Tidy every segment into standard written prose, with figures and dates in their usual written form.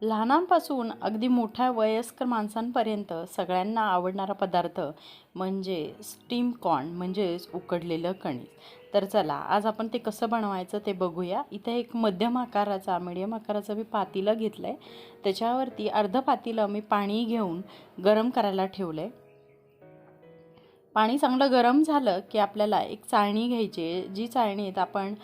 लहानांपासून अगदी मोठ्या वयस्कर माणसांपर्यंत सगळ्यांना आवडणारा पदार्थ म्हणजे स्टीम कॉर्न म्हणजेच उकडलेलं कणीस. तर चला आज आपण ते कसं बनवायचं ते बघूया. इथे एक मीडियम आकाराचं मी पातेलं घेतलं आहे. त्याच्यावरती अर्धं पातेलं मी पाणी घेऊन गरम करायला ठेवलं आहे. पाणी चांगलं गरम झालं की आपल्याला एक चाळणी घ्यायची आहे. जी चाळणीत आपण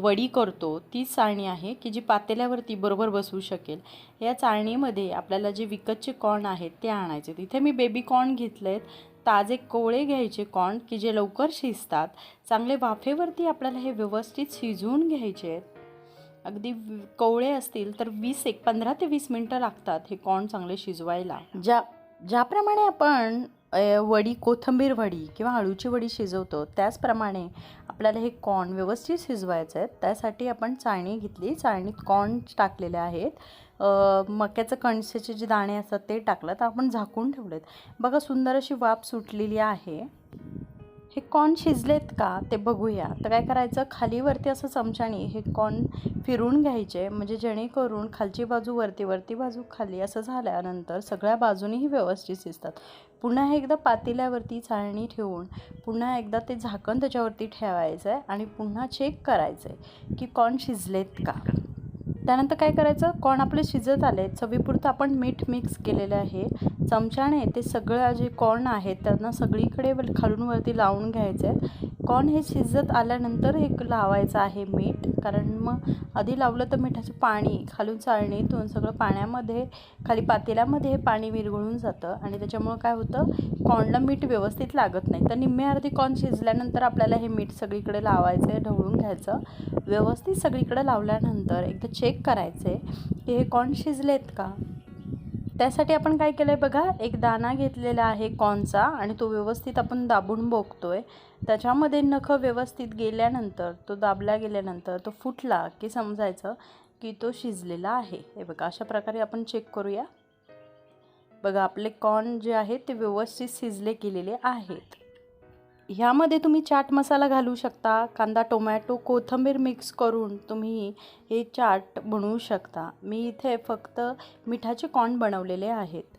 वडी करतो तीच चाळणी आहे की जी पातेल्यावरती बरोबर बसू शकेल. या चाळणीमध्ये आपल्याला जे विकतचे कॉर्न आहेत ते आणायचे. तिथे मी बेबी कॉर्न घेतलेत. ताजे कोवळे घ्यायचे कॉर्न की जे लवकर शिजतात. चांगले वाफेवरती आपल्याला हे व्यवस्थित शिजवून घ्यायचे आहेत. अगदी कोवळे असतील तर 15 ते 20 मिनटं लागतात हे कॉर्न चांगले शिजवायला. ज्याप्रमाणे आपण वडी, कोथिंबीर वडी किंवा अळूची वडी शिजवतो त्याचप्रमाणे आपल्याला हे कॉर्न व्यवस्थित शिजवायचं आहे. त्यासाठी आपण चाळणी घेतली. चाळणीत कॉर्न टाकलेले आहेत. मक्याचं कणसाचे जे दाणे असतात ते टाकलं तर आपण झाकून ठेवलेत. बघा सुंदर अशी वाफ सुटलेली आहे. हे कॉर्न शिजलेत का ते बघूया. तर काय करायचं, खालीवरती असं चमच्याने हे कॉर्न फिरून घ्यायचे म्हणजे जेणेकरून खालची बाजू वरती बाजू खाली असं झाल्यानंतर सगळ्या बाजूनीही व्यवस्थित शिजतात. पुन्हा एकदा पातेल्यावरती चाळणी ठेवून पुन्हा एकदा ते झाकण त्याच्यावरती ठेवायचं आहे आणि पुन्हा चेक करायचं आहे की कॉर्न शिजलेत का. त्यानंतर काय करायचं, कॉर्न आपले शिजत आले. चवीपुरतं आपण मीठ मिक्स केलेलं आहे. चमच्याने ते सगळं जे कॉर्न आहेत त्यांना सगळीकडे खालून वरती लावून घ्यायचे आहेत. कॉर्न हे शिजत आल्यानंतर एक लावायचं आहे मीठ, कारण मग आधी लावलं तर मिठाचं पाणी खालून चाळणीतून सगळं पाण्यामध्ये खाली पातेल्यामध्ये हे पाणी विरघळून जातं आणि त्याच्यामुळं काय होतं, कॉर्नला मीठ व्यवस्थित लागत नाही. तर निम्मे अर्धी कॉर्न शिजल्यानंतर आपल्याला हे मीठ सगळीकडे लावायचं आहे, ढवळून घ्यायचं. व्यवस्थित सगळीकडे लावल्यानंतर एकदा चेक करायचे की हे कॉर्न शिजलेत का. त्यासाठी आपण काय केलं आहे बघा, एक दाणा घेतलेला आहे कॉर्नचा आणि तो व्यवस्थित आपण दाबून बघतोय. त्याच्यामध्ये नखं व्यवस्थित गेल्यानंतर, तो दाबला गेल्यानंतर तो फुटला की समजायचं की तो शिजलेला आहे. हे बघा अशा प्रकारे आपण चेक करूया. बघा आपले कॉर्न जे आहेत ते व्यवस्थित शिजले गेलेले आहेत. ह्यामध्ये तुम्ही चाट मसाला घालू शकता. कांदा, टोमॅटो, कोथिंबीर मिक्स करून तुम्ही हे चाट बनवू शकता. मी इथे फक्त मिठाचे कॉर्न बनवलेले आहेत.